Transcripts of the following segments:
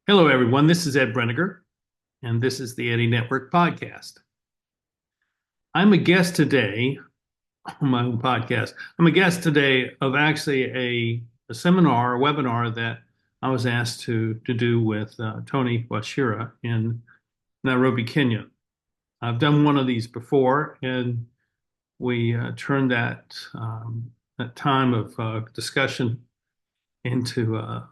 Hello, everyone. This is Ed Breniger, and this is the Eddie Network podcast. I'm a guest today on my own podcast. I'm a guest today of actually a seminar, a webinar that I was asked to do with Tony Wachira in Nairobi, Kenya. I've done one of these before, and we turned that time of discussion into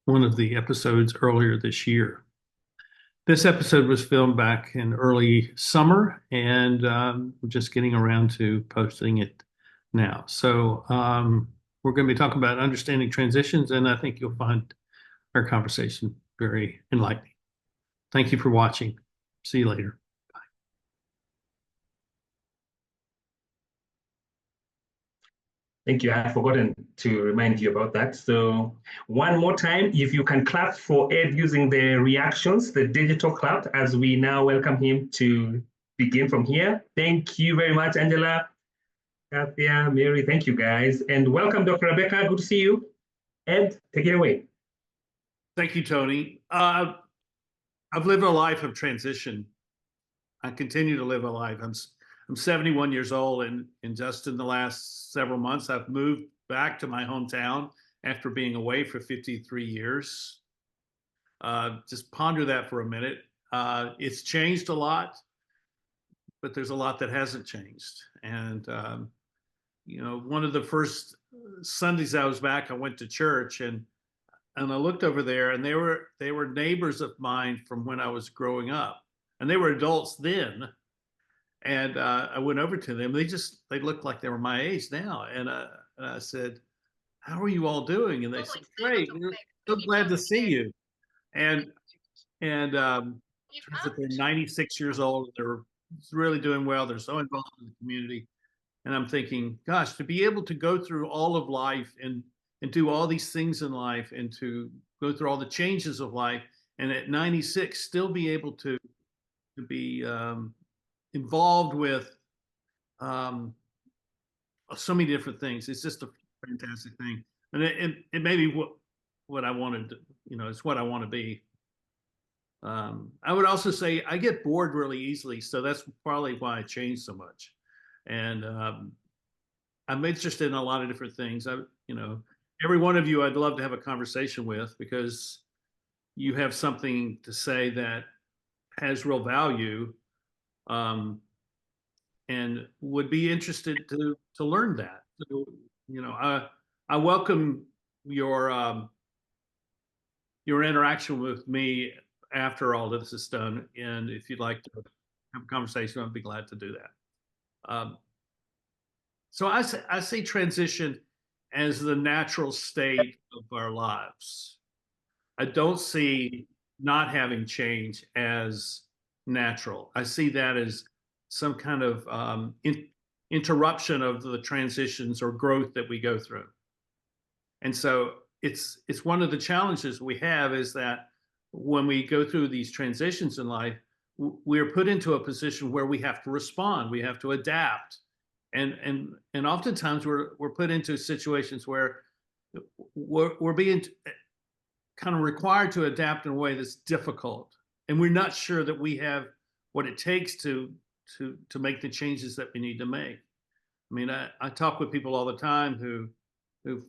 one of the episodes earlier this year. This episode was filmed back in early summer, and we're just getting around to posting it now. So we're going to be talking about understanding transitions, and I think you'll find our conversation very enlightening. Thank you for watching. See you later. Thank you. I had forgotten to remind you about that. So one more time, if you can clap for Ed using the reactions, the digital clap, as we now welcome him to begin from here. Thank you very much, Angela, Kathia, Mary. Thank you, guys. And welcome, Dr. Rebecca. Good to see you. Ed, take it away. Thank you, Tony. I've lived a life of transition. I continue to live a life. I'm 71 years old, and just in the last several months, I've moved back to my hometown after being away for 53 years. Just ponder that for a minute. It's changed a lot, but there's a lot that hasn't changed. And, one of the first Sundays I was back, I went to church, and I looked over there, and they were neighbors of mine from when I was growing up, and they were adults then. And I went over to them. They looked like they were my age now. And I said, "How are you all doing?" And they said, "Great. We're so glad to see you." And turns out they're 96 years old. They're really doing well. They're so involved in the community. And I'm thinking, gosh, to be able to go through all of life and do all these things in life, and to go through all the changes of life, and at 96 still be able to be involved with so many different things. It's just a fantastic thing, and it may be what I wanted to, it's what I want to be. I would also say I get bored really easily, so that's probably why I change so much. And I'm interested in a lot of different things. Every one of you I'd love to have a conversation with, because you have something to say that has real value, and would be interested to learn that. So, I welcome your interaction with me after all this is done. And if you'd like to have a conversation, I'd be glad to do that. So I see transition as the natural state of our lives. I don't see not having change as natural. I see that as some kind of interruption of the transitions or growth that we go through. And so it's one of the challenges we have, is that when we go through these transitions in life, we're put into a position where we have to respond, we have to adapt. And oftentimes we're put into situations where we're being kind of required to adapt in a way that's difficult, and we're not sure that we have what it takes to make the changes that we need to make. I mean, I talk with people all the time who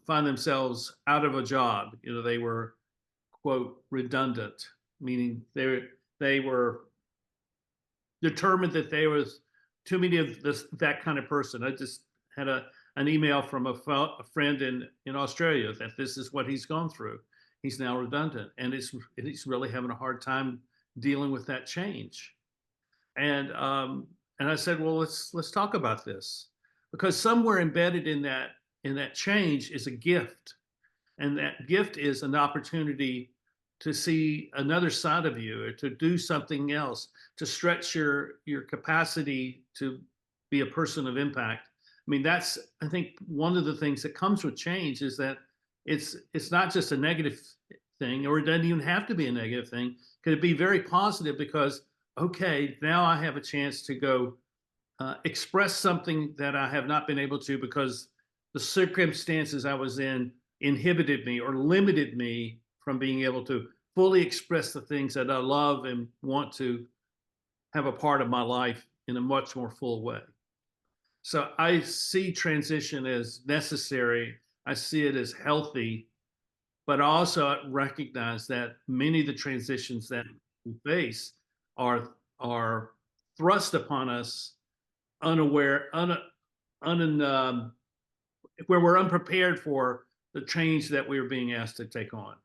find themselves out of a job. They were, quote, redundant, meaning they were determined that there was too many of that kind of person. I just had an email from a friend in Australia that this is what he's gone through. He's now redundant, and he's really having a hard time dealing with that change. And I said, well, let's talk about this, because somewhere embedded in that change is a gift, and that gift is an opportunity to see another side of you, or to do something else, to stretch your capacity to be a person of impact. I mean, that's, I think, one of the things that comes with change, is that it's not just a negative thing, or it doesn't even have to be a negative thing. Could it be very positive, because, okay, now I have a chance to go express something that I have not been able to, because the circumstances I was in inhibited me or limited me from being able to fully express the things that I love and want to have a part of my life in a much more full way. So I see transition as necessary. I see it as healthy, but I also recognize that many of the transitions that we face are thrust upon us unaware, where we're unprepared for the change that we're being asked to take on.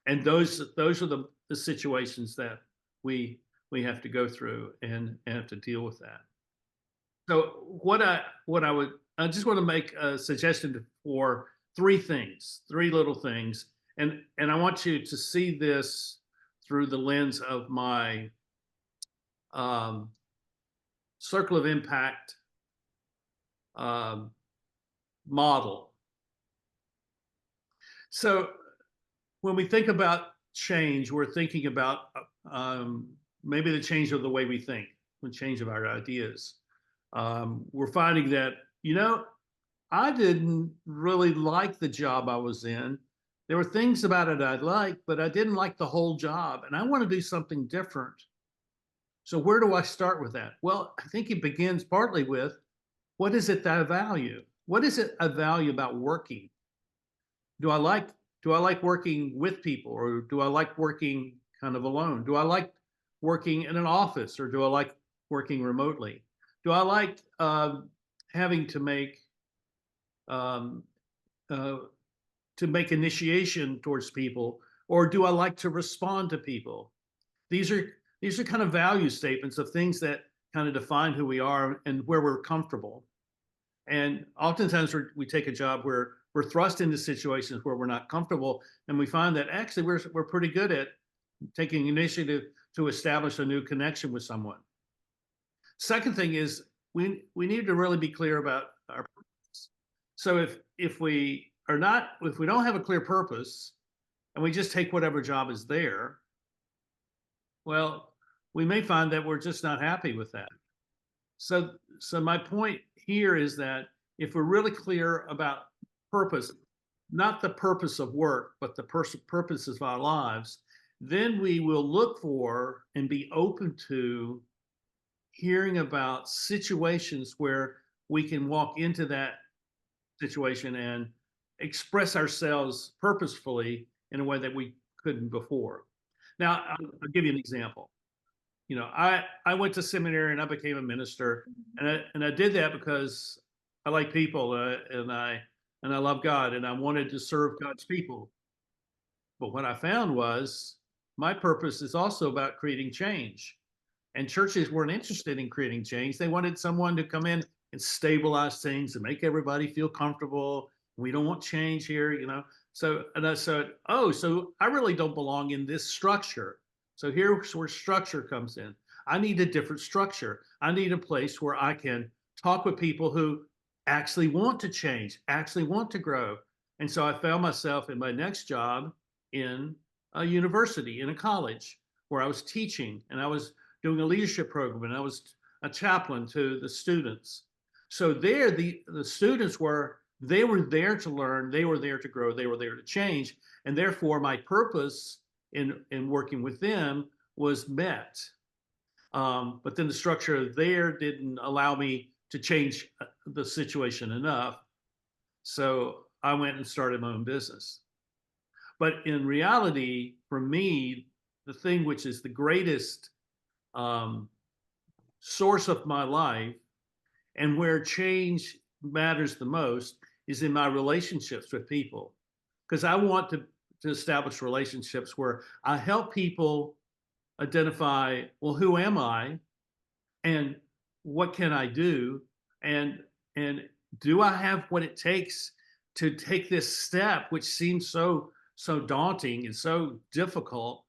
And those are the situations that we have to go through and have to deal with that. So I just want to make a suggestion for three little things, and I want you to see this through the lens of my circle of impact model. So when we think about change, we're thinking about maybe the change of the way we think, the change of our ideas. We're finding that, I didn't really like the job I was in. There were things about it I liked, but I didn't like the whole job, and I want to do something different. So where do I start with that? Well, I think it begins partly with, what is it that I value? What is it I value about working? Do I like working with people, or do I like working kind of alone? Do I like working in an office, or do I like working remotely? Do I like having to make initiation towards people, or do I like to respond to people? These are kind of value statements of things that kind of define who we are and where we're comfortable. And oftentimes we take a job where we're thrust into situations where we're not comfortable, and we find that actually we're pretty good at taking initiative to establish a new connection with someone. Second thing is we need to really be clear about our purpose. So if we don't have a clear purpose and we just take whatever job is there, well, we may find that we're just not happy with that. So my point here is that if we're really clear about purpose, not the purpose of work, but the purposes of our lives, then we will look for and be open to hearing about situations where we can walk into that situation and express ourselves purposefully in a way that we couldn't before. Now, I'll give you an example. I went to seminary and I became a minister, and I did that because I like people and I love God, and I wanted to serve God's people. But what I found was my purpose is also about creating change. And churches weren't interested in creating change. They wanted someone to come in and stabilize things and make everybody feel comfortable. We don't want change here, So I said, so I really don't belong in this structure. So here's where structure comes in. I need a different structure. I need a place where I can talk with people who actually want to change, actually want to grow. And so I found myself in my next job in a university, in a college, where I was teaching, and I was doing a leadership program, and I was a chaplain to the students. So there, the students they were there to learn, they were there to grow, they were there to change, and therefore my purpose in working with them was met. But then the structure there didn't allow me to change the situation enough. So I went and started my own business. But in reality, for me, the thing which is the greatest source of my life and where change matters the most is in my relationships with people. Because I want to establish relationships where I help people identify, well, who am I, and what can I do, and do I have what it takes to take this step, which seems so daunting and so difficult?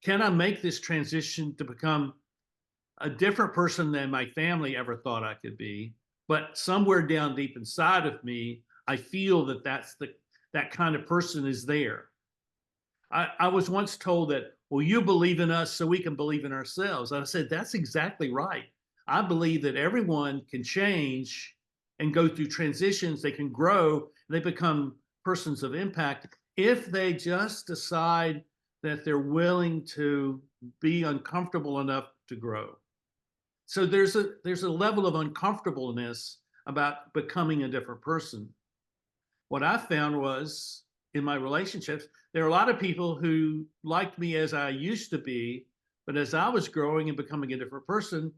Can I make this transition to become a different person than my family ever thought I could be? But somewhere down deep inside of me, I feel that kind of person is there. I was once told that, well, you believe in us so we can believe in ourselves. And I said, that's exactly right. I believe that everyone can change and go through transitions. They can grow, and they become persons of impact if they just decide that they're willing to be uncomfortable enough to grow. So there's a level of uncomfortableness about becoming a different person. What I found was in my relationships, there are a lot of people who liked me as I used to be, but as I was growing and becoming a different person,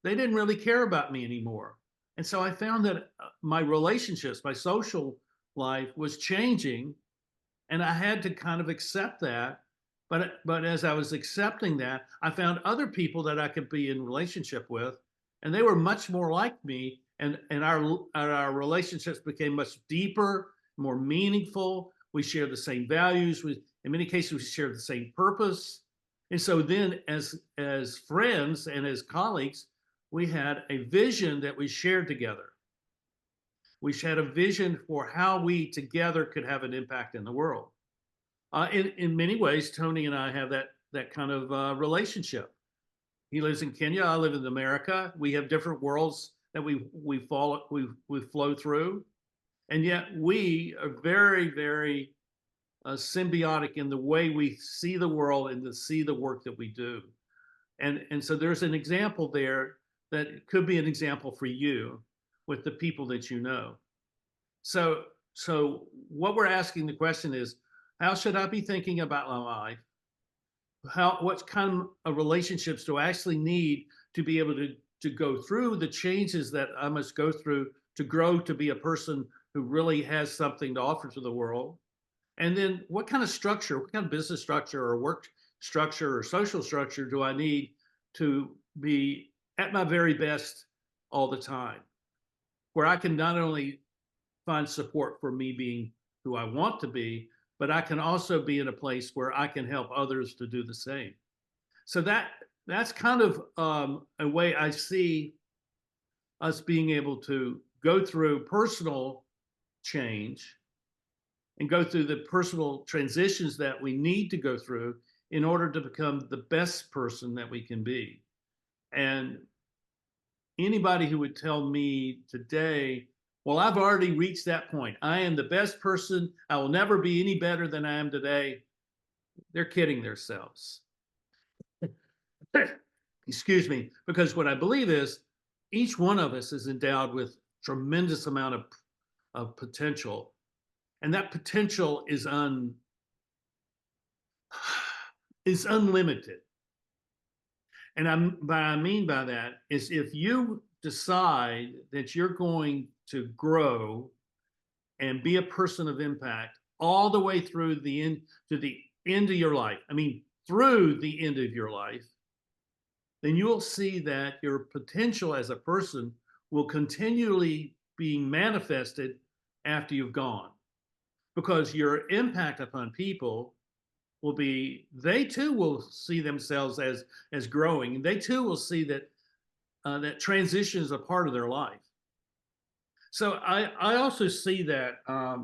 they didn't really care about me anymore. And so I found that my relationships, my social life was changing, and I had to kind of accept that. But as I was accepting that, I found other people that I could be in relationship with, and they were much more like me, and our relationships became much deeper, more meaningful. We shared the same values. In many cases, we shared the same purpose. And so then, as friends and as colleagues, we had a vision that we shared together. We had a vision for how we together could have an impact in the world. In many ways, Tony and I have that kind of relationship. He lives in Kenya. I live in America. We have different worlds that we flow through, and yet we are very, very symbiotic in the way we see the world and to see the work that we do. And so there's an example there that could be an example for you with the people that you know. So what we're asking the question is, how should I be thinking about my life? What kind of relationships do I actually need to be able to go through the changes that I must go through to grow to be a person who really has something to offer to the world? And then what kind of structure, what kind of business structure or work structure or social structure do I need to be at my very best all the time, where I can not only find support for me being who I want to be, but I can also be in a place where I can help others to do the same. So that's kind of a way I see us being able to go through personal change and go through the personal transitions that we need to go through in order to become the best person that we can be. And anybody who would tell me today, well, I've already reached that point, I am the best person, I will never be any better than I am today, they're kidding themselves. Excuse me, because what I believe is each one of us is endowed with tremendous amount of potential, and that potential is unlimited. And what I mean by that is if you decide that you're going to grow and be a person of impact all the way through the end to the end of your life, I mean, through the end of your life, then you will see that your potential as a person will continually be manifested after you've gone, because your impact upon people will be, they too will see themselves as growing. They too will see that that transition is a part of their life. So I also see that, let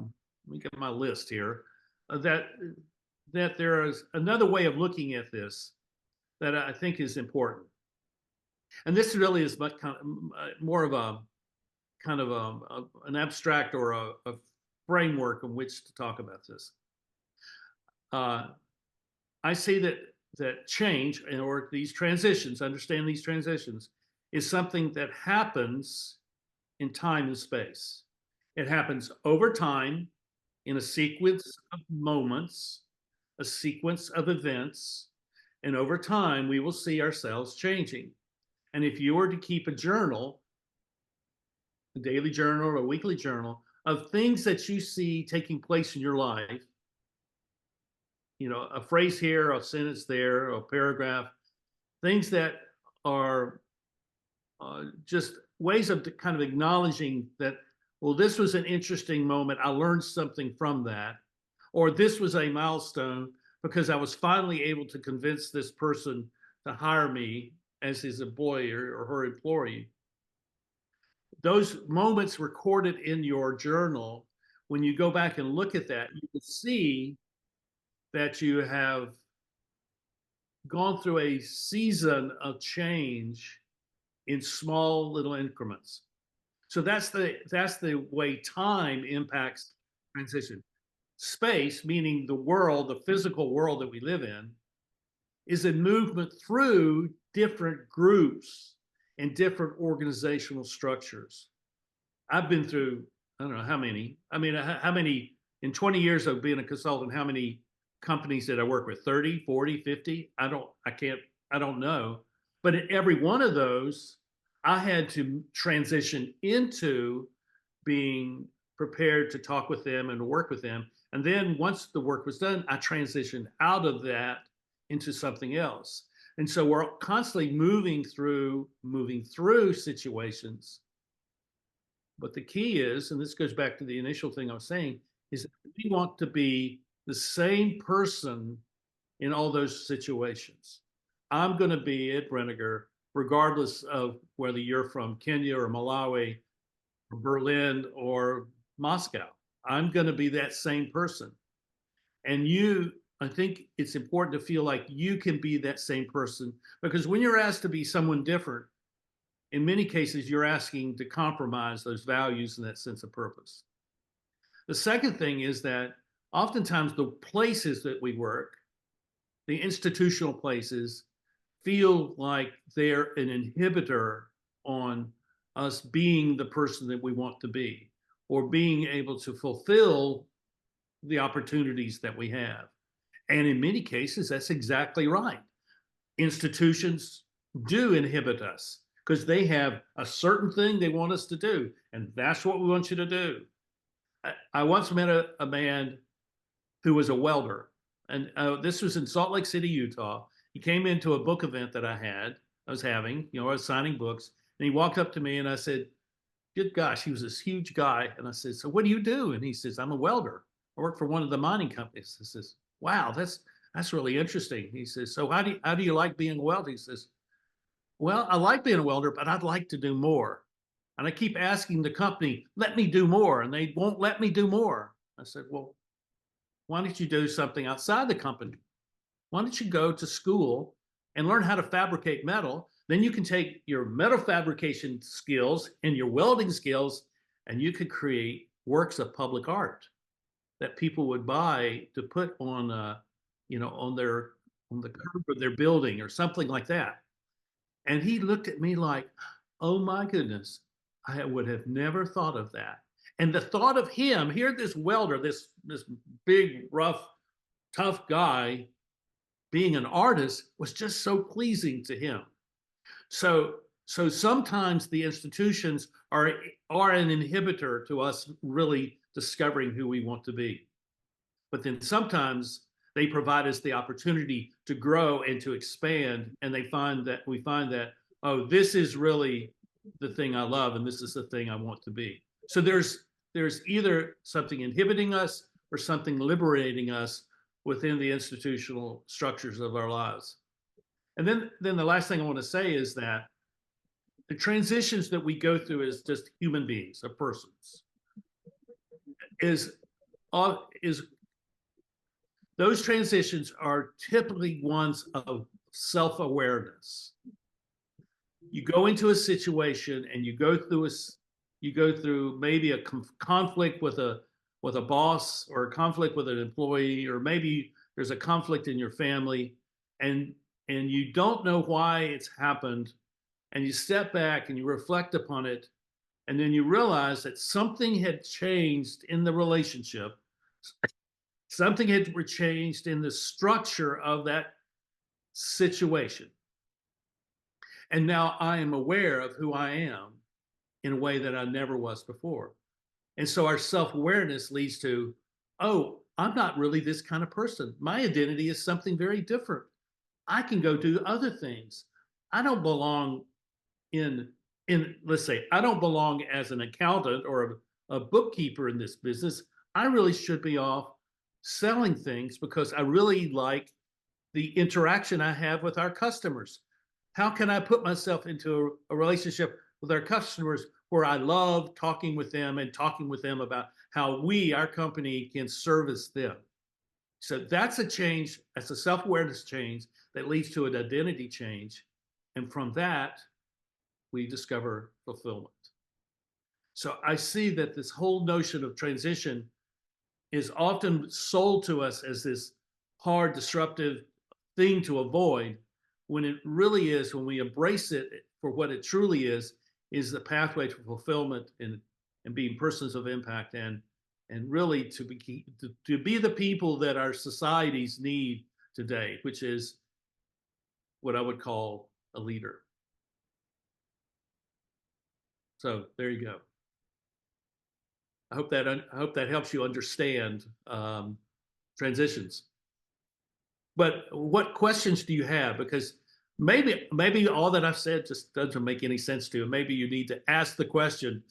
me get my list here, that there is another way of looking at this that I think is important. And this really is much kind of more of a kind of an abstract or a framework in which to talk about this. I see that change or these transitions, understand these transitions, is something that happens in time and space. It happens over time in a sequence of moments, a sequence of events, and over time we will see ourselves changing. And if you were to keep a journal, a daily journal or a weekly journal of things that you see taking place in your life, you know, a phrase here, a sentence there, a paragraph, things that are just ways of kind of acknowledging that, well, this was an interesting moment. I learned something from that. Or this was a milestone because I was finally able to convince this person to hire me as his employer or her employee. Those moments recorded in your journal, when you go back and look at that, you can see that you have gone through a season of change in small little increments. So that's the way time impacts transition. space, meaning the world, the physical world that we live in, is a movement through different groups and different organizational structures. I've been through, I don't know how many, how many, in 20 years of being a consultant, how many companies did I work with? 30, 40, 50? I don't know. But in every one of those, I had to transition into being prepared to talk with them and to work with them. And then once the work was done, I transitioned out of that into something else. And so we're constantly moving through situations. But the key is, and this goes back to the initial thing I was saying, is that we want to be the same person in all those situations. I'm going to be at Brenniger, regardless of whether you're from Kenya or Malawi or Berlin or Moscow. I'm going to be that same person. And I think it's important to feel like you can be that same person, because when you're asked to be someone different, in many cases, you're asking to compromise those values and that sense of purpose. The second thing is that oftentimes the places that we work, the institutional places, feel like they're an inhibitor on us being the person that we want to be, or being able to fulfill the opportunities that we have. And in many cases, that's exactly right. Institutions do inhibit us because they have a certain thing they want us to do, and that's what we want you to do. I once met a man who was a welder, and this was in Salt Lake City, Utah. He came into a book event that I was having, I was signing books, and he walked up to me and I said, good gosh, he was this huge guy. And I said, so what do you do? And he says, I'm a welder. I work for one of the mining companies. I says, wow, that's really interesting. He says, so how do you like being a welder? He says, well, I like being a welder, but I'd like to do more. And I keep asking the company, let me do more. And they won't let me do more. I said, well, why don't you do something outside the company? Why don't you go to school and learn how to fabricate metal? Then you can take your metal fabrication skills and your welding skills, and you could create works of public art that people would buy to put on, on the curb of their building or something like that. And he looked at me like, oh my goodness, I would have never thought of that. And the thought of him, here, this welder, this big, rough, tough guy, being an artist was just so pleasing to him. So sometimes the institutions are an inhibitor to us really discovering who we want to be. But then sometimes they provide us the opportunity to grow and to expand, and we find that, oh, this is really the thing I love, and this is the thing I want to be. So there's either something inhibiting us or something liberating us within the institutional structures of our lives. And then the last thing I want to say is that the transitions that we go through as just human beings or persons is those transitions are typically ones of self-awareness. You go into a situation and you go through maybe a conflict with a boss, or a conflict with an employee, or maybe there's a conflict in your family, and you don't know why it's happened, and you step back and you reflect upon it, and then you realize that something had changed in the relationship, something had changed in the structure of that situation. And now I am aware of who I am in a way that I never was before. And so our self-awareness leads to, oh, I'm not really this kind of person. My identity is something very different. I can go do other things. I don't belong let's say, I don't belong as an accountant or a bookkeeper in this business. I really should be off selling things because I really like the interaction I have with our customers. How can I put myself into a relationship with our customers where I love talking with them and talking with them about how our company, can service them? So that's a change. That's a self-awareness change that leads to an identity change. And from that, we discover fulfillment. So I see that this whole notion of transition is often sold to us as this hard, disruptive thing to avoid, when it really is, when we embrace it for what it truly is the pathway to fulfillment and being persons of impact and really to be the people that our societies need today, which is what I would call a leader. So there you go. I hope that helps you understand transitions. But what questions do you have? Because maybe all that I've said just doesn't make any sense to you. Maybe you need to ask the question,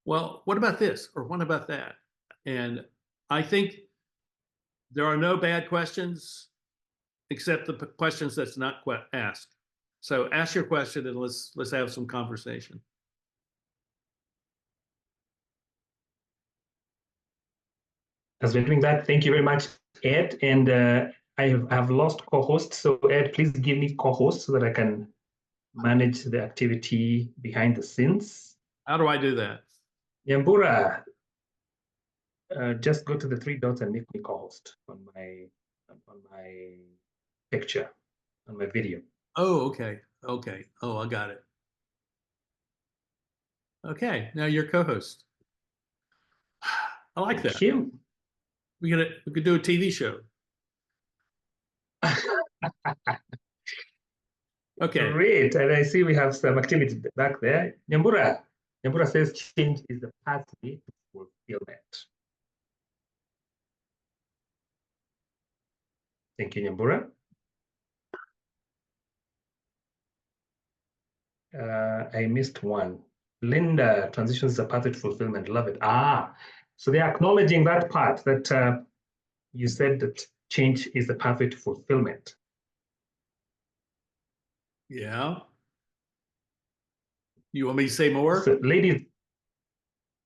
well, what about this? Or what about that? And I think there are no bad questions except the questions that's not asked. So ask your question and let's have some conversation. As we're doing that, thank you very much, Ed. And I have lost co-host. So Ed, please give me co-host so that I can manage the activity behind the scenes. How do I do that? Nyambura, just go to the three dots and make me co-host on my picture, on my video. Oh, okay. Okay. Oh, I got it. Okay, now you're co-host. I like that. Thank you. We could do a TV show. Okay. Great. And I see we have some activity back there. Nyambura says change is the pathway to fulfillment. Thank you, Nyambura. I missed one. Linda, transitions is a pathway to fulfillment. Love it. So they're acknowledging that part that you said that change is the pathway to fulfillment. Yeah. You want me to say more? So, ladies,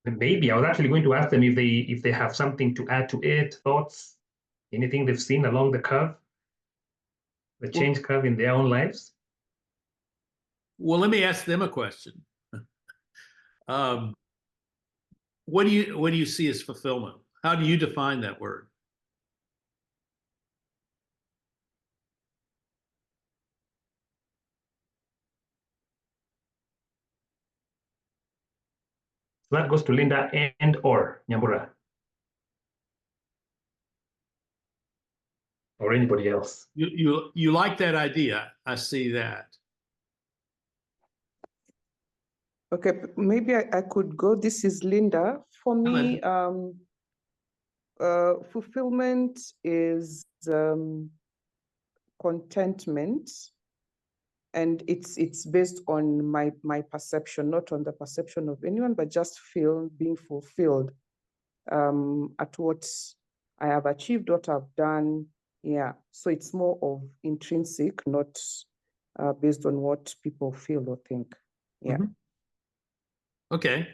maybe I was actually going to ask them if they have something to add to it, thoughts, anything they've seen along the curve, the change curve in their own lives. Well, let me ask them a question. What do you see as fulfillment? How do you define that word? So that goes to Linda and or Nyambura. Or anybody else. You like that idea. I see that. Okay, maybe I could go. This is Linda. For me, fulfillment is contentment, and it's based on my perception, not on the perception of anyone, but just being fulfilled at what I have achieved, what I've done. Yeah, so it's more of intrinsic, not based on what people feel or think. Yeah. Mm-hmm. Okay,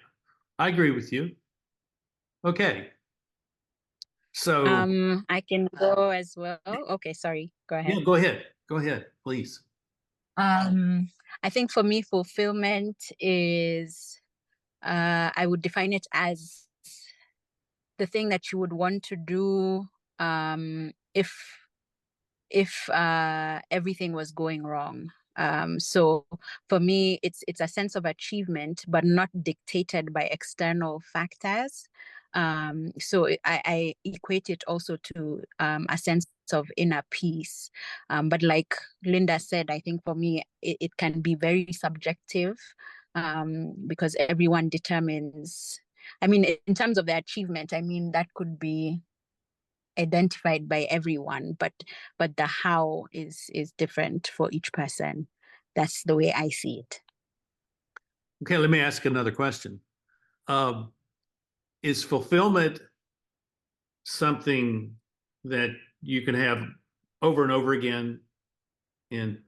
I agree with you. Okay. So I can go as well. Okay, sorry. Go ahead. Yeah, go ahead. Go ahead, please. I think for me, fulfillment is I would define it as the thing that you would want to do if everything was going wrong. So for me, it's a sense of achievement, but not dictated by external factors. So I equate it also to a sense of inner peace. But like Linda said, I think for me, it can be very subjective because everyone determines. I mean, in terms of the achievement, I mean, that could be identified by everyone, but the how is different for each person. That's the way I see it. Okay, let me ask another question. Is fulfillment something that you can have over and over again in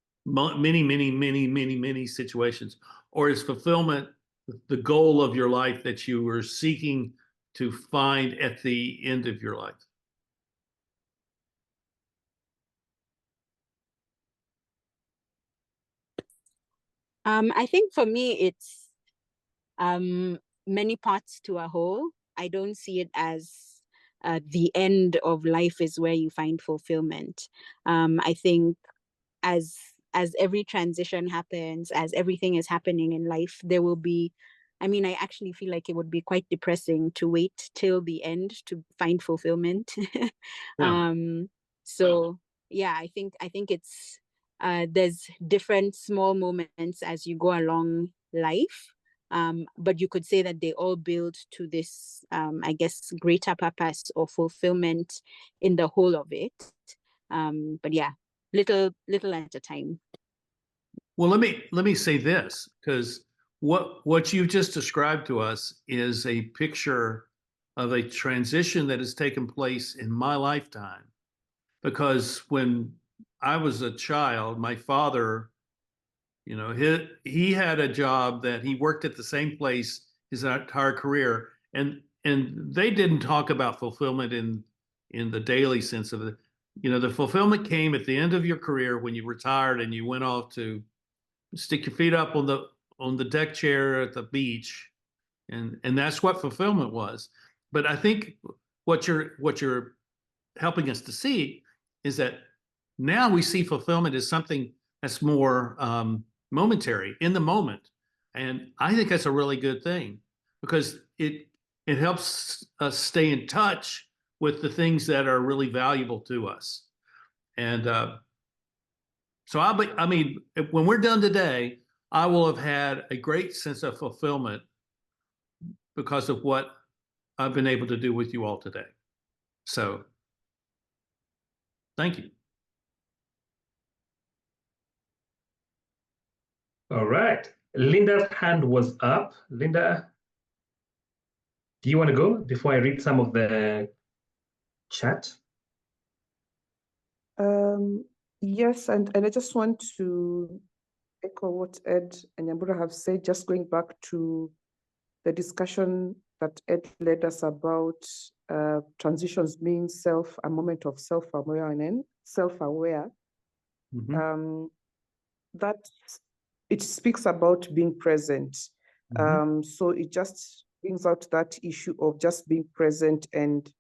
many situations? Or is fulfillment the goal of your life that you were seeking to find at the end of your life? I think for me, it's many parts to a whole. I don't see it as the end of life is where you find fulfillment. I think as every transition happens, as everything is happening in life, there will be, I mean, I actually feel like it would be quite depressing to wait till the end to find fulfillment. Yeah. So yeah, I think it's there's different small moments as you go along life. But you could say that they all build to this, I guess, greater purpose or fulfillment in the whole of it. But yeah, little at a time. Well, let me say this, because what you've just described to us is a picture of a transition that has taken place in my lifetime. Because when I was a child, my father, you know, he had a job that he worked at the same place his entire career, and they didn't talk about fulfillment in the daily sense of it. You know, the fulfillment came at the end of your career when you retired and you went off to stick your feet up on the deck chair at the beach, and that's what fulfillment was. But I think what you're helping us to see is that now we see fulfillment as something that's more momentary, in the moment, and I think that's a really good thing, because it helps us stay in touch with the things that are really valuable to us. And so I mean, when we're done today, I will have had a great sense of fulfillment because of what I've been able to do with you all today. So thank you. All right. Linda's hand was up. Linda, do you want to go before I read some of the chat? Yes, and I just want to echo what Ed and Nyambura have said, just going back to the discussion that Ed led us about transitions being a moment of self-awareness, self-aware. Mhm. That it speaks about being present. So it just brings out that issue of just being present and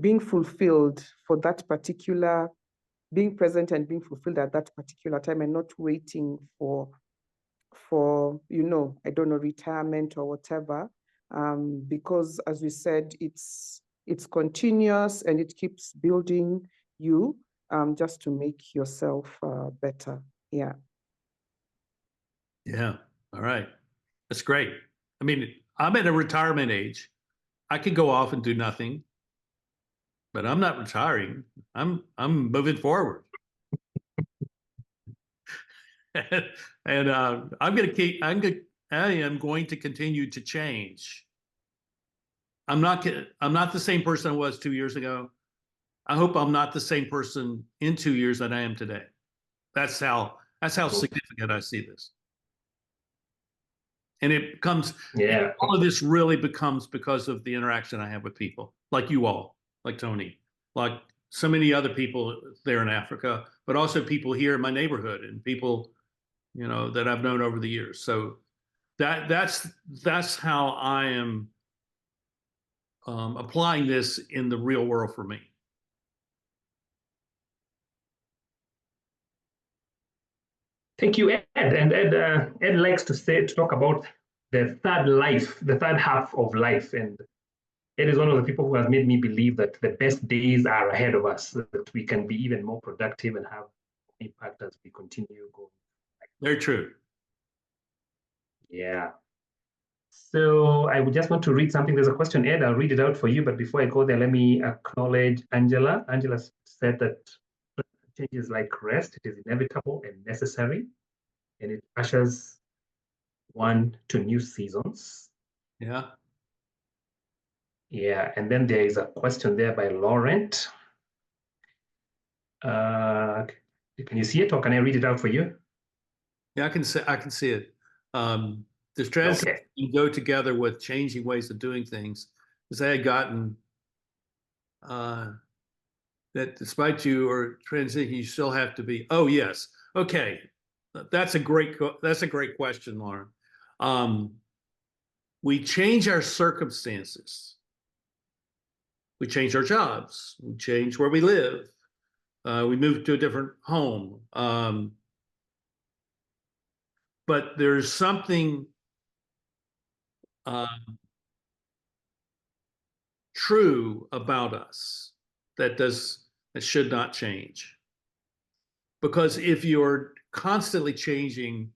being fulfilled for that particular, being present and being fulfilled at that particular time, and not waiting for you know, I don't know, retirement or whatever, because as we said, it's continuous and it keeps building you, just to make yourself better. Yeah. Yeah. All right. That's great. I mean, I'm at a retirement age. I could go off and do nothing, but I'm not retiring. I'm moving forward. And I'm going to keep. I am going to continue to change. I'm not the same person I was 2 years ago. I hope I'm not the same person in 2 years that I am today. That's how significant I see this. And it comes, Yeah. all of this really becomes because of the interaction I have with people like you all, like Tony, like so many other people there in Africa, but also people here in my neighborhood and people, you know, that I've known over the years. So that's how I am applying this in the real world for me. Thank you, Ed. And Ed likes to talk about the third life, the third half of life. And Ed is one of the people who has made me believe that the best days are ahead of us, that we can be even more productive and have impact as we continue going. Very true. Yeah. So I would just want to read something. There's a question, Ed. I'll read it out for you. But before I go there, let me acknowledge Angela. Angela said that change is like rest. It is inevitable and necessary, and it ushers one to new seasons. Yeah. Yeah, and then there is a question there by Laurent. Can you see it, or can I read it out for you? Yeah, I can see it. This transition can go together with changing ways of doing things, because I had gotten that despite you or transition, you still have to be. Oh yes, okay, that's a great question, Lauren. We change our circumstances, We change our jobs. We change where we live. We move to a different home. But there's something true about us that should not change. Because if you're constantly changing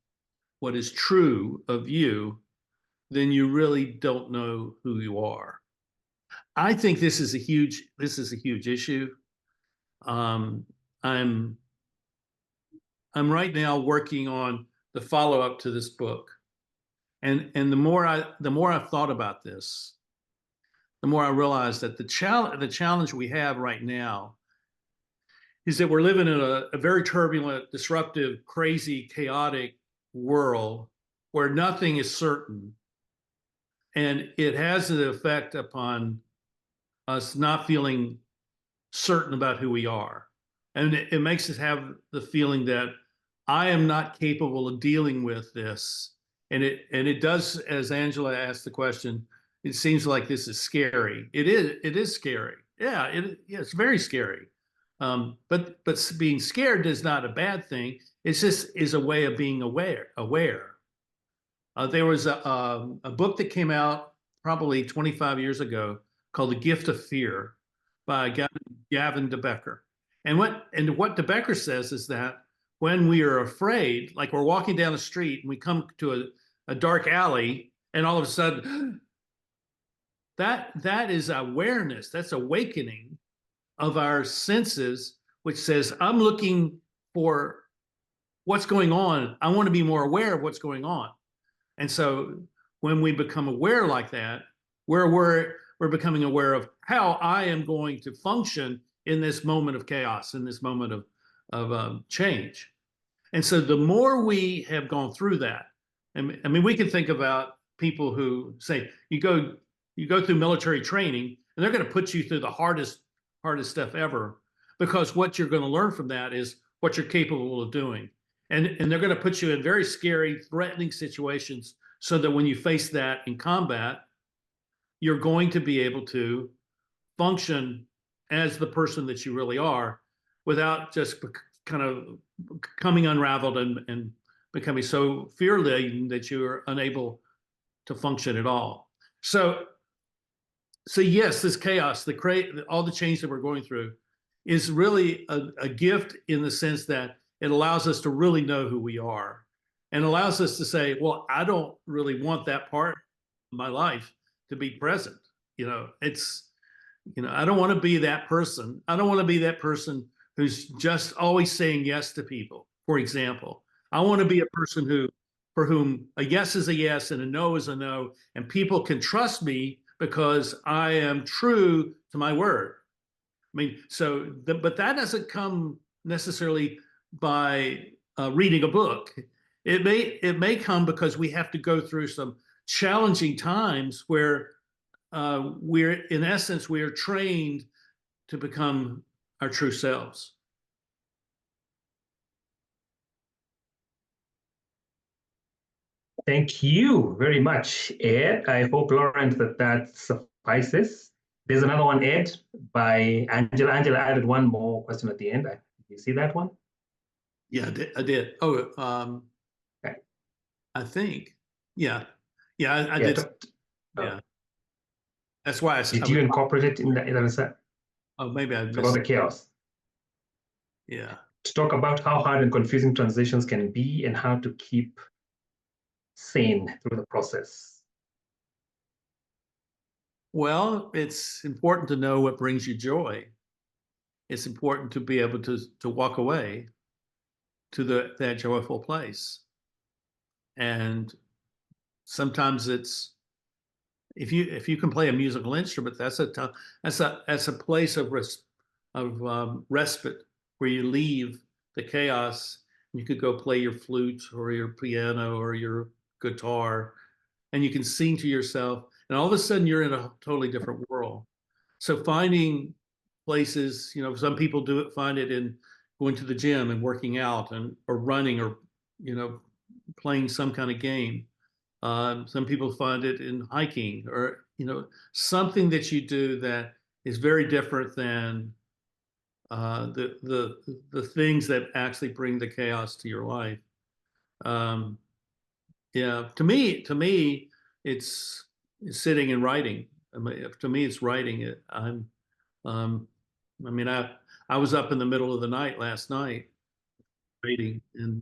what is true of you, then you really don't know who you are. I think this is a huge issue. I'm right now working on the follow-up to this book. And the more I've thought about this, the more I realize that the challenge we have right now is that we're living in a very turbulent, disruptive, crazy, chaotic world where nothing is certain. And it has an effect upon us not feeling certain about who we are. And it makes us have the feeling that I am not capable of dealing with this. And it does, as Angela asked the question, it seems like this is scary. It is scary. Yeah, it's very scary. But being scared is not a bad thing. It's just is a way of being aware. There was a book that came out probably 25 years ago called The Gift of Fear by Gavin de Becker. And what de Becker says is that when we are afraid, like we're walking down the street and we come to a dark alley, and all of a sudden, that is awareness. That's awakening of our senses, which says, I'm looking for what's going on. I want to be more aware of what's going on. And so when we become aware like that, we're becoming aware of how I am going to function in this moment of chaos, in this moment of change. And so the more we have gone through that, I mean, we can think about people who say, you go through military training and they're going to put you through the hardest stuff ever, because what you're going to learn from that is what you're capable of doing. And they're going to put you in very scary, threatening situations so that when you face that in combat, you're going to be able to function as the person that you really are without just kind of coming unraveled and becoming so fear-laden that you're unable to function at all. So yes, this chaos, all the change that we're going through is really a gift in the sense that it allows us to really know who we are and allows us to say, well, I don't really want that part of my life to be present. I don't want to be that person. I don't want to be that person who's just always saying yes to people, for example. I want to be a person for whom a yes is a yes and a no is a no, and people can trust me because I am true to my word. I mean, but that doesn't come necessarily by reading a book. It may come because we have to go through some challenging times where in essence, we are trained to become our true selves. Thank you very much, Ed. I hope, Lawrence, that suffices. There's another one, Ed, by Angela. Angela added one more question at the end. Did you see that one? Yeah, I did. Oh, okay. I think. Yeah. Yeah, I did. Yeah. That's why I said. Did you incorporate it in the set? Oh, maybe I missed about the chaos. Yeah. To talk about how hard and confusing transitions can be and how to keep sane through the process. Well, it's important to know what brings you joy. It's important to be able to walk away to that joyful place. And sometimes it's if you can play a musical instrument, that's a place of respite where you leave the chaos. You could go play your flute or your piano or your guitar, and you can sing to yourself, and all of a sudden you're in a totally different world. So finding places, some people find it in going to the gym and working out or running or, playing some kind of game. Some people find it in hiking or, something that you do that is very different than the things that actually bring the chaos to your life. Yeah, to me, it's sitting and writing. I mean, to me, it's writing it. I mean, I was up in the middle of the night last night reading, and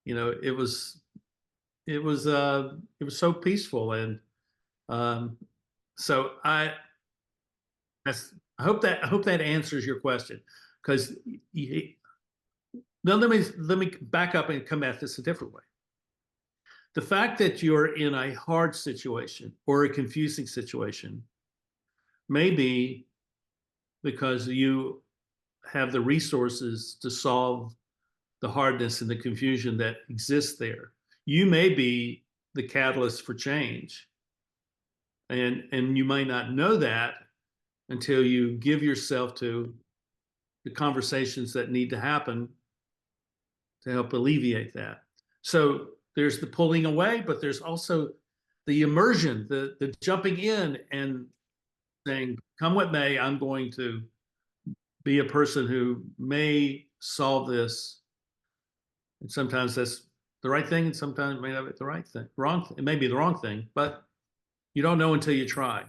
it was so peaceful, and so I hope that answers your question, because now let me back up and come at this a different way. The fact that you're in a hard situation or a confusing situation may be because you have the resources to solve the hardness and the confusion that exists there. You may be the catalyst for change. And you might not know that until you give yourself to the conversations that need to happen to help alleviate that. So there's the pulling away, but there's also the immersion, the jumping in and saying, come what may, I'm going to be a person who may solve this. And sometimes that's the right thing, and sometimes it may not be the right thing. It may be the wrong thing, but you don't know until you try.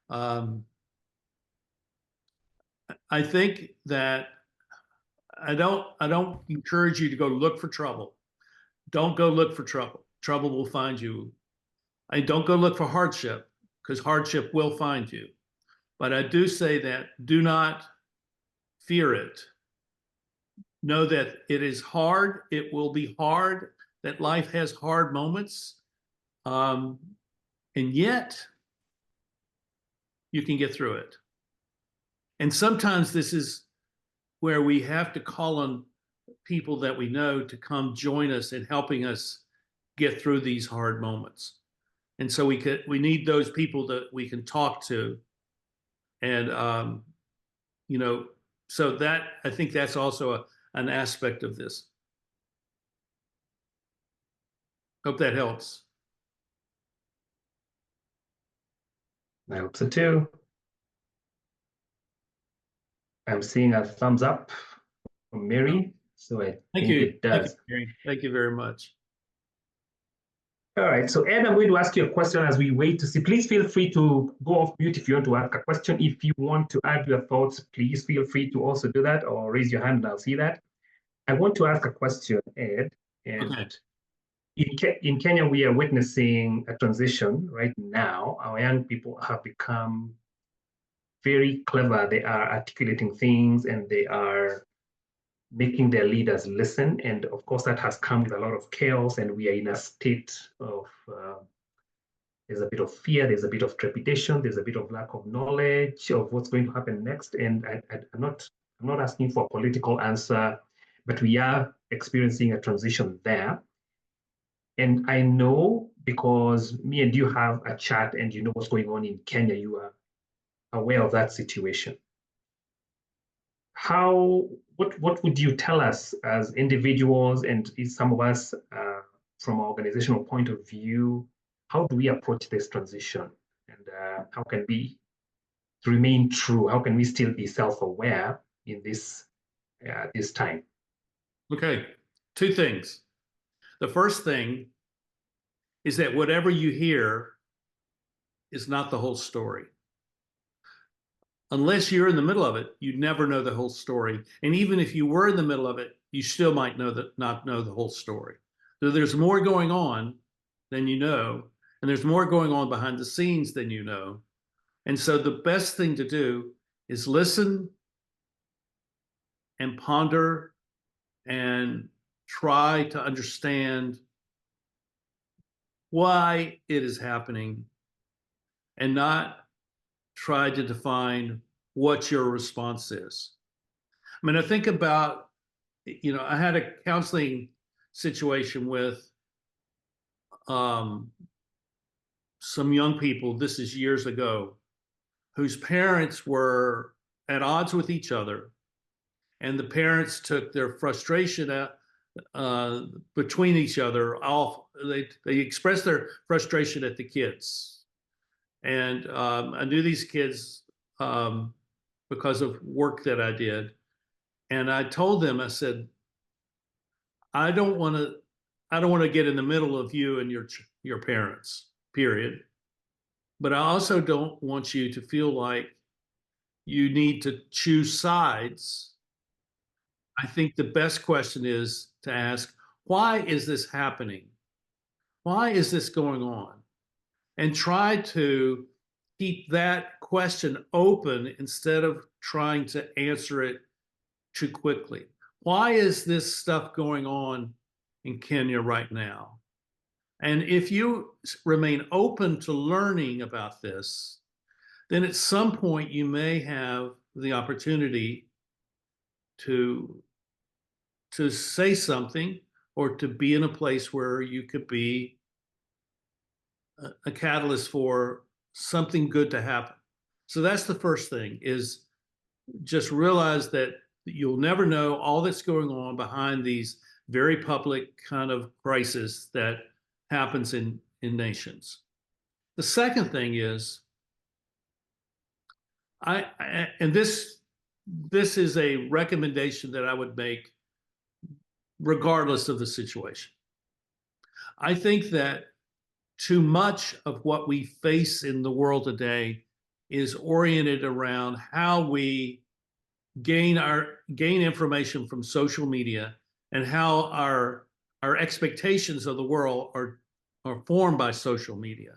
I think that I don't encourage you to go look for trouble. Don't go look for trouble. Trouble will find you. I don't go look for hardship, because hardship will find you. But I do say that do not fear it. Know that it is hard. It will be hard, that life has hard moments. And yet you can get through it. And sometimes this is where we have to call on people that we know to come join us in helping us get through these hard moments. And so we need those people that we can talk to. And, so that, I think that's also an aspect of this. Hope that helps. I hope so too. I'm seeing a thumbs up from Mary, so I think it does. Thank you, Mary. Thank you very much. All right, so Ed, I'm going to ask you a question as we wait to see. Please feel free to go off mute if you want to ask a question. If you want to add your thoughts, please feel free to also do that, or raise your hand and I'll see that. I want to ask a question, Ed. And okay. In Kenya, we are witnessing a transition right now. Our young people have become very clever. They are articulating things and they are making their leaders listen. And of course, that has come with a lot of chaos, and we are in a state of, there's a bit of fear, there's a bit of trepidation, there's a bit of lack of knowledge of what's going to happen next. And I'm not asking for a political answer, but we are experiencing a transition there. And I know, because me and you have a chat and you know what's going on in Kenya, you are aware of that situation. What would you tell us as individuals, and some of us from an organizational point of view, how do we approach this transition, and how can we remain true? How can we still be self-aware in this time? Okay, two things. The first thing is that whatever you hear is not the whole story. Unless you're in the middle of it, you'd never know the whole story. And even if you were in the middle of it, you still might not know the whole story. So there's more going on than you know, and there's more going on behind the scenes than you know. And so the best thing to do is listen and ponder and try to understand why it is happening, and not try to define what your response is. I mean, I think about, I had a counseling situation with some young people, this is years ago, whose parents were at odds with each other. And the parents took their frustration out between each other. They expressed their frustration at the kids. And I knew these kids because of work that I did. And I told them, I said, I don't want to get in the middle of you and your parents, period. But I also don't want you to feel like you need to choose sides. I think the best question is to ask, why is this happening? Why is this going on? And try to keep that question open instead of trying to answer it too quickly. Why is this stuff going on in Kenya right now? And if you remain open to learning about this, then at some point you may have the opportunity to say something or to be in a place where you could be a catalyst for something good to happen. So that's the first thing, is just realize that you'll never know all that's going on behind these very public kind of crises that happens in nations. The second thing is, and this is a recommendation that I would make regardless of the situation. I think that too much of what we face in the world today is oriented around how we gain information from social media, and how our expectations of the world are formed by social media.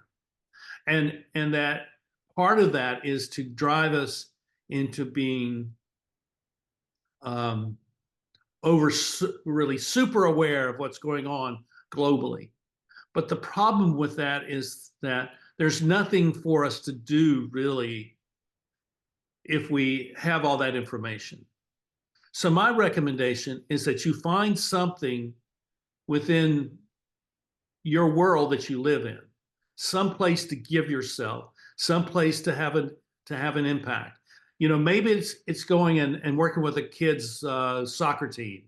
And that part of that is to drive us into being really super aware of what's going on globally. But the problem with that is that there's nothing for us to do really if we have all that information. So my recommendation is that you find something within your world that you live in, some place to give yourself, some place to have an impact. You know, maybe it's going and working with a kid's soccer team,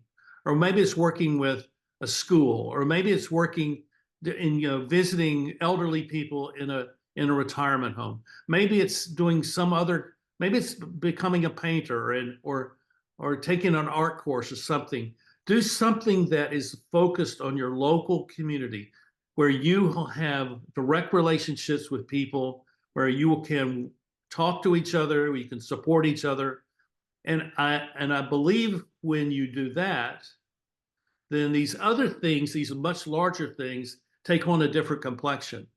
or maybe it's working with a school, or maybe it's working in visiting elderly people in a retirement home. Maybe it's doing some other. Maybe it's becoming a painter or taking an art course or something. Do something that is focused on your local community, where you have direct relationships with people, where you can talk to each other, where you can support each other. And I believe when you do that, then these other things, these much larger things, take on a different complexion.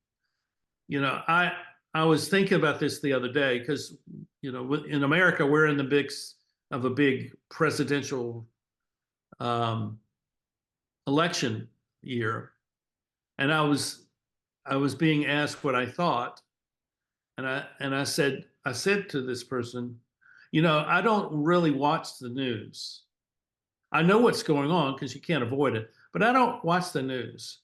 You know, I was thinking about this the other day, because, you know, in America, we're in the mix of a big presidential election year. And I was being asked what I thought. And I said to this person, you know, I don't really watch the news. I know what's going on because you can't avoid it, but I don't watch the news.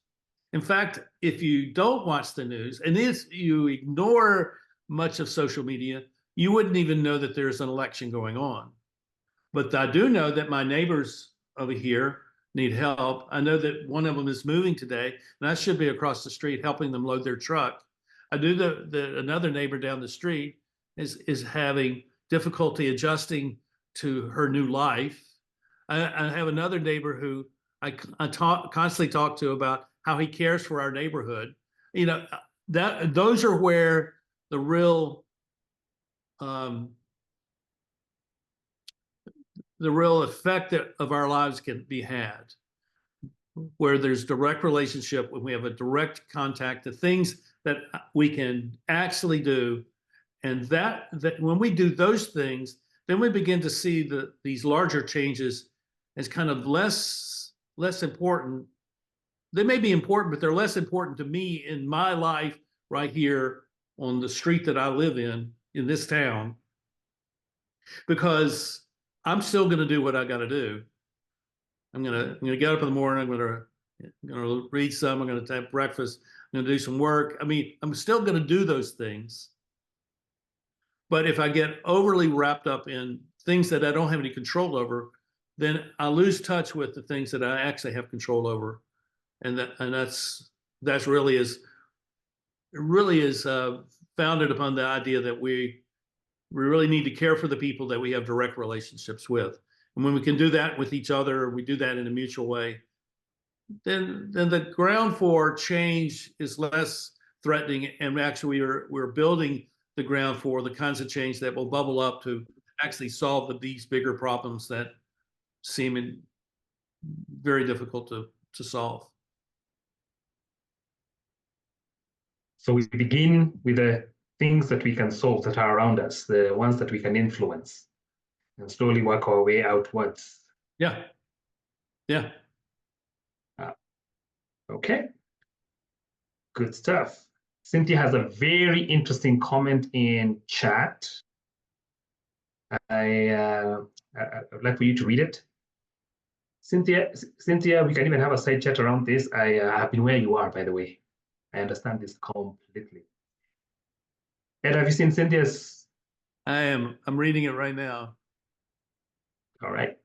In fact, if you don't watch the news, and if you ignore much of social media, you wouldn't even know that there's an election going on. But I do know that my neighbors over here need help. I know that one of them is moving today, and I should be across the street helping them load their truck. I do that another neighbor down the street is having difficulty adjusting to her new life. I have another neighbor who I constantly talk to about how he cares for our neighborhood. You know, those are where the real effect of our lives can be had, where there's direct relationship, when we have a direct contact, the things that we can actually do. And that when we do those things, then we begin to see these larger changes as kind of less important. They may be important, but they're less important to me in my life right here on the street that I live in this town, because I'm still going to do what I got to do. I'm going to get up in the morning. I'm going to read some. I'm going to have breakfast. I'm going to do some work. I mean, I'm still going to do those things. But if I get overly wrapped up in things that I don't have any control over, then I lose touch with the things that I actually have control over. And that's really is founded upon the idea that we we really need to care for the people that we have direct relationships with. And when we can do that with each other, we do that in a mutual way, then the ground for change is less threatening, and actually we're building the ground for the kinds of change that will bubble up to actually solve these bigger problems that seem very difficult to solve. So we begin with the things that we can solve that are around us, the ones that we can influence, and slowly work our way outwards. Yeah. Yeah. Okay. Good stuff. Cynthia has a very interesting comment in chat. I'd like for you to read it. Cynthia, we can even have a side chat around this. I have been where you are, by the way. I understand this completely. Ed, have you seen Cynthia's? I am. I'm reading it right now. All right.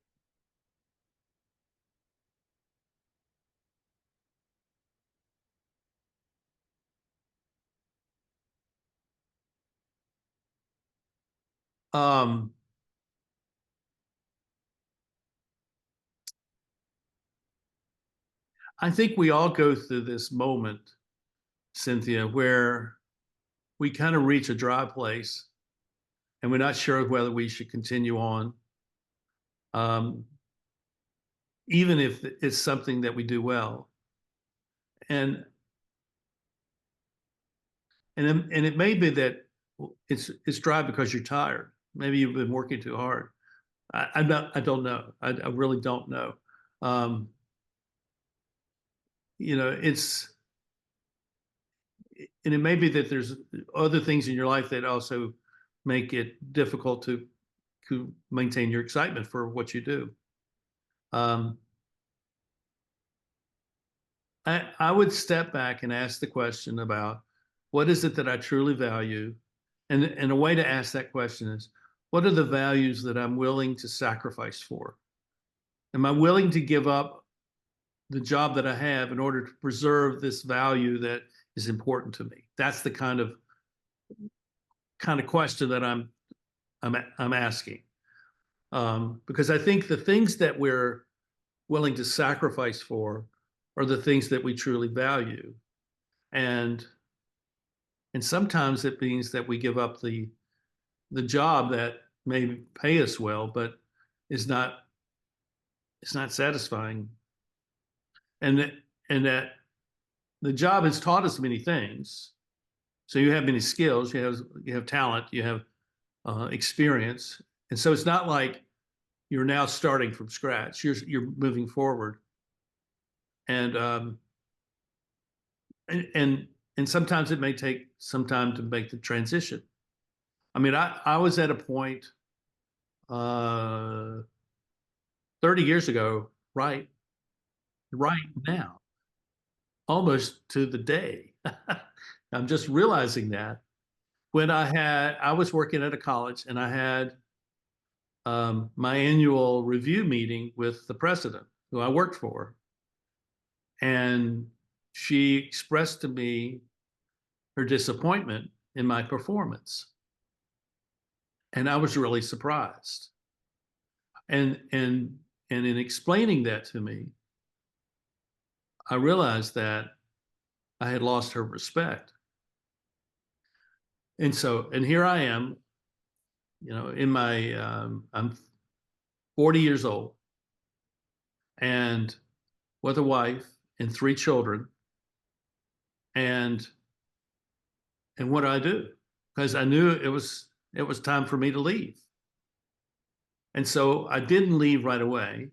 I think we all go through this moment, Cynthia, where we kind of reach a dry place and we're not sure whether we should continue on. Even if it's something that we do well. And it may be that it's dry because you're tired. Maybe you've been working too hard. I don't know. I really don't know. You know, and it may be that there's other things in your life that also make it difficult to maintain your excitement for what you do. I would step back and ask the question about what is it that I truly value? And a way to ask that question is, what are the values that I'm willing to sacrifice for? Am I willing to give up the job that I have in order to preserve this value that is important to me? That's the kind of question that I'm asking. Because I think the things that we're willing to sacrifice for are the things that we truly value. And sometimes it means that we give up the job that may pay us well, but it's not satisfying. And that the job has taught us many things. So you have many skills, you have talent, you have experience. And so it's not like you're now starting from scratch. You're moving forward. And sometimes it may take some time to make the transition. I mean, I was at a point 30 years ago, right now, almost to the day. I'm just realizing that when I was working at a college and I had my annual review meeting with the president who I worked for. And she expressed to me her disappointment in my performance. And I was really surprised. And in explaining that to me, I realized that I had lost her respect. And here I am, you know, in my, I'm 40 years old and with a wife and 3 children. And what do I do? Because I knew it was time for me to leave. And so I didn't leave right away.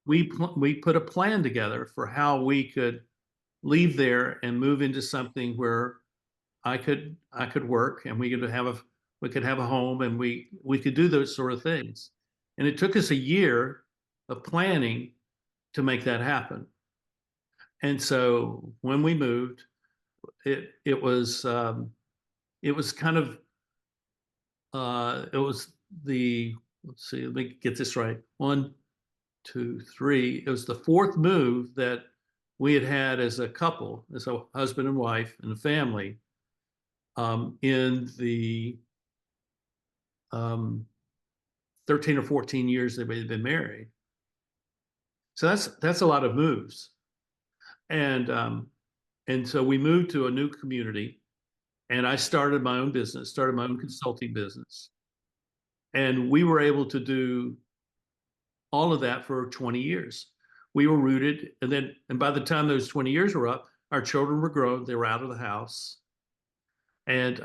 We put a plan together for how we could leave there and move into something where I could work and we could have a home and we could do those sort of things. And it took us a year of planning to make that happen. And so when we moved, it was kind of it was the, let's see, let me get this right. 1, 2, 3. It was the 4th move that we had as a couple, as a husband and wife and a family, in the 13 or 14 years they've been married. So that's a lot of moves. And so we moved to a new community, and I started my own business, started my own consulting business. And we were able to do all of that for 20 years. We were rooted, and by the time those 20 years were up, our children were grown, they were out of the house. And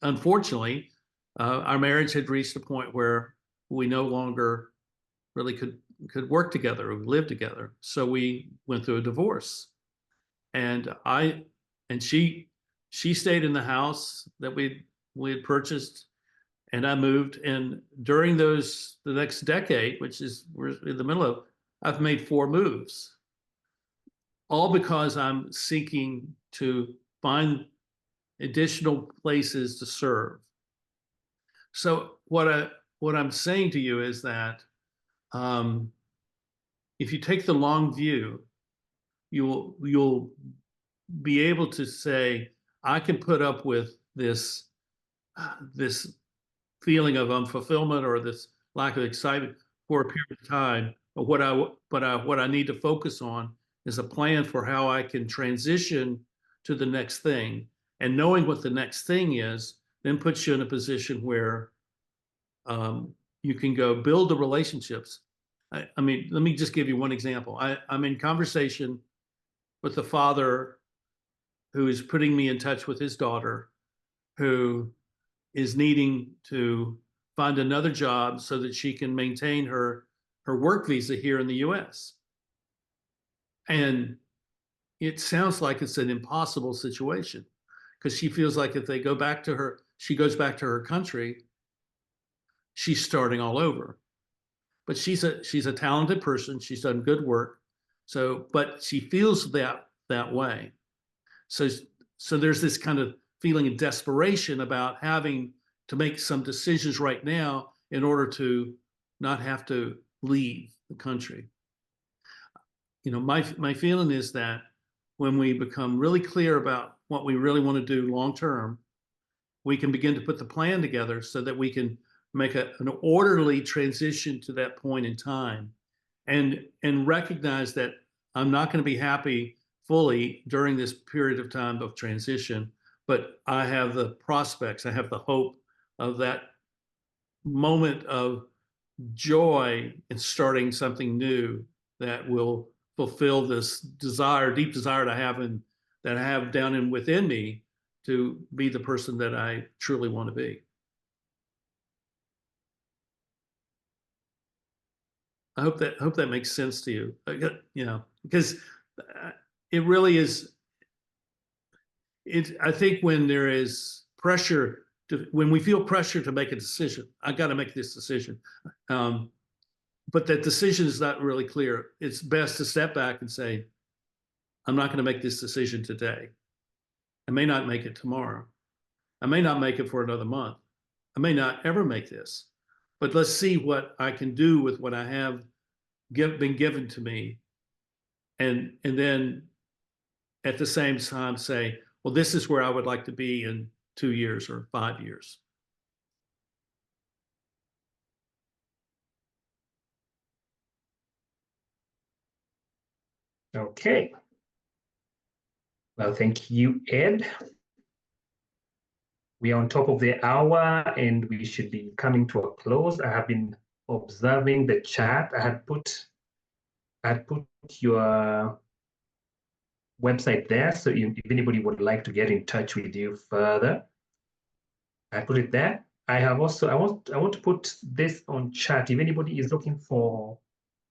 unfortunately, our marriage had reached a point where we no longer really could work together or live together. So we went through a divorce. And she stayed in the house that we had purchased, and I moved. And during the next decade, which is we're in the middle of, I've made 4 moves, all because I'm seeking to find additional places to serve. So what I'm saying to you is that if you take the long view, you'll be able to say, I can put up with this feeling of unfulfillment or this lack of excitement for a period of time. But what I need to focus on is a plan for how I can transition to the next thing. And knowing what the next thing is then puts you in a position where you can go build the relationships. I mean, let me just give you one example. I'm in conversation with the father who is putting me in touch with his daughter, who is needing to find another job so that she can maintain her work visa here in the US. And it sounds like it's an impossible situation, because she feels like if she goes back to her country, she's starting all over. But she's a talented person. She's done good work. But she feels that way. So there's this kind of feeling of desperation about having to make some decisions right now in order to not have to leave the country. You know, my feeling is that when we become really clear about what we really want to do long term, we can begin to put the plan together so that we can make an orderly transition to that point in time, and recognize that I'm not going to be happy fully during this period of time of transition, but I have the prospects, I have the hope of that moment of joy in starting something new that will fulfill this deep desire that I have down within me to be the person that I truly want to be. I hope that makes sense to you. You know, because it really is. I think when there is pressure when we feel pressure to make a decision, I got to make this decision, but that decision is not really clear. It's best to step back and say, I'm not going to make this decision today. I may not make it tomorrow. I may not make it for another month. I may not ever make this, but let's see what I can do with what I have been given to me. And then at the same time say, well, this is where I would like to be in 2 years or 5 years. Okay. Well, thank you, Ed. We are on top of the hour and we should be coming to a close. I have been observing the chat. I had put your website there, so if anybody would like to get in touch with you further, I put it there. I have also, I want to put this on chat. If anybody is looking for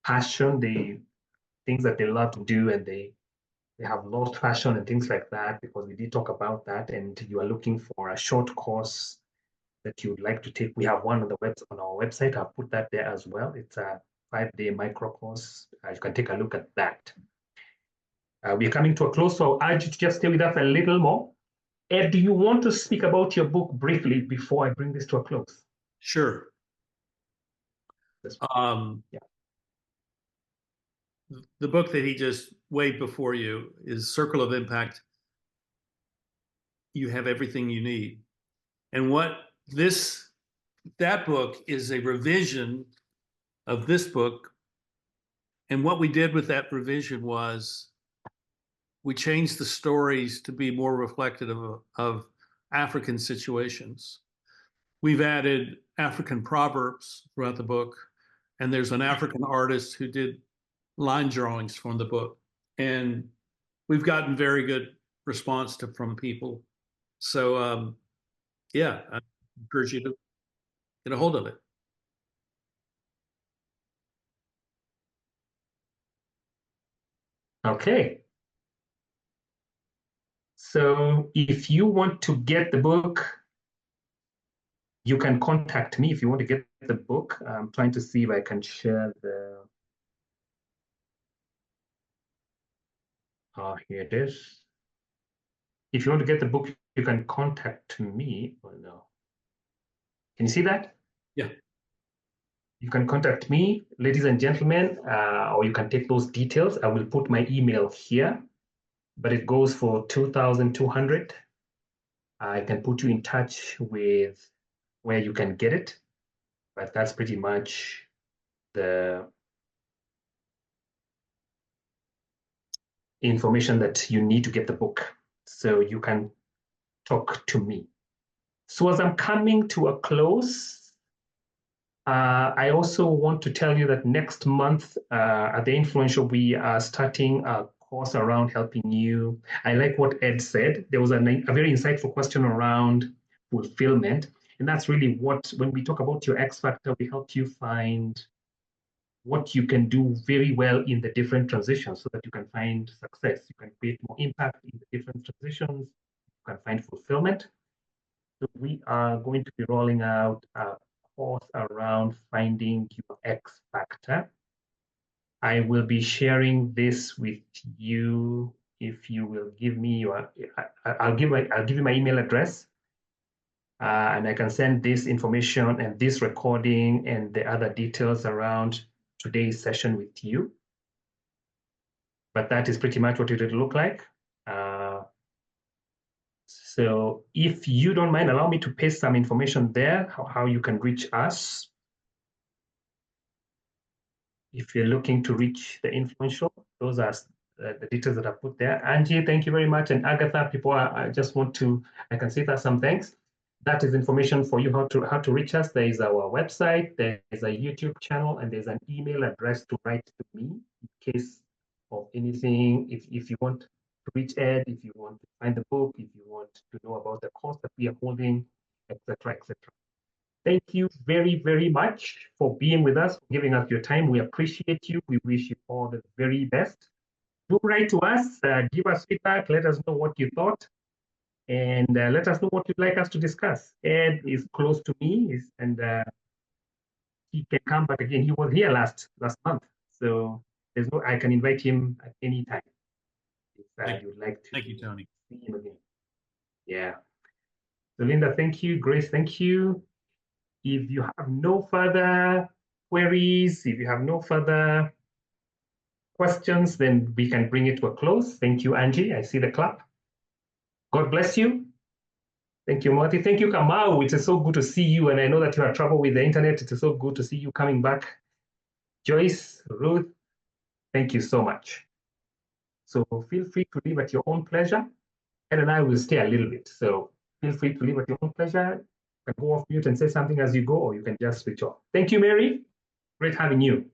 passion, the things that they love to do, and they have lost passion and things like that, because we did talk about that, and you are looking for a short course that you would like to take, we have one on our website. I'll put that there as well. It's a 5-day micro course. You can take a look at that. We're coming to a close, so I urge you to just stay with us a little more. Ed, do you want to speak about your book briefly before I bring this to a close? Sure. Yeah. The book that he just waved before you is Circle of Impact. You have everything you need. And what that book is a revision of this book. And what we did with that revision was we changed the stories to be more reflective of African situations. We've added African proverbs throughout the book, and there's an African artist who did line drawings from the book. And we've gotten very good response from people. So, yeah, I encourage you to get a hold of it. Okay. So if you want to get the book, you can contact me if you want to get the book. I'm trying to see if I can share the. Here it is. If you want to get the book, you can contact me. Oh, no. Can you see that? Yeah. You can contact me, ladies and gentlemen, or you can take those details. I will put my email here, but it goes for 2,200. I can put you in touch with where you can get it, but that's pretty much the information that you need to get the book. So you can talk to me. So as I'm coming to a close, I also want to tell you that next month at the Influential, we are starting a course around helping you. I like what Ed said. There was a very insightful question around fulfillment. And that's really what, when we talk about your X factor, we help you find what you can do very well in the different transitions so that you can find success. You can create more impact in the different transitions. You can find fulfillment. So we are going to be rolling out a course around finding your X factor. I will be sharing this with you if you will give me your. I'll give you my email address, and I can send this information and this recording and the other details around today's session with you. But that is pretty much what it will look like. So if you don't mind, allow me to paste some information there, how you can reach us. If you're looking to reach the Influential, those are the details that I put there. Angie, thank you very much. And Agatha, people, I just want to, I can say that some thanks. That is information for you how to reach us. There is our website, there is a YouTube channel, and there's an email address to write to me in case of anything. If you want to reach Ed, if you want to find the book, if you want to know about the course that we are holding, etc., etc. Thank you very, very much for being with us, for giving us your time. We appreciate you. We wish you all the very best. Do write to us, give us feedback, let us know what you thought, and let us know what you'd like us to discuss. Ed is close to me, and he can come back again. He was here last month, so there's no. I can invite him at any time if you'd like to. Thank you, Tony. See him again. Yeah. So Linda, thank you. Grace, thank you. If you have no further queries, if you have no further questions, then we can bring it to a close. Thank you, Angie. I see the clap. God bless you. Thank you, Marty. Thank you, Kamau. It is so good to see you. And I know that you have trouble with the internet. It is so good to see you coming back. Joyce, Ruth, thank you so much. So feel free to leave at your own pleasure. Ed and I will stay a little bit. So feel free to leave at your own pleasure. You can go off mute and say something as you go, or you can just switch off. Thank you, Mary. Great having you.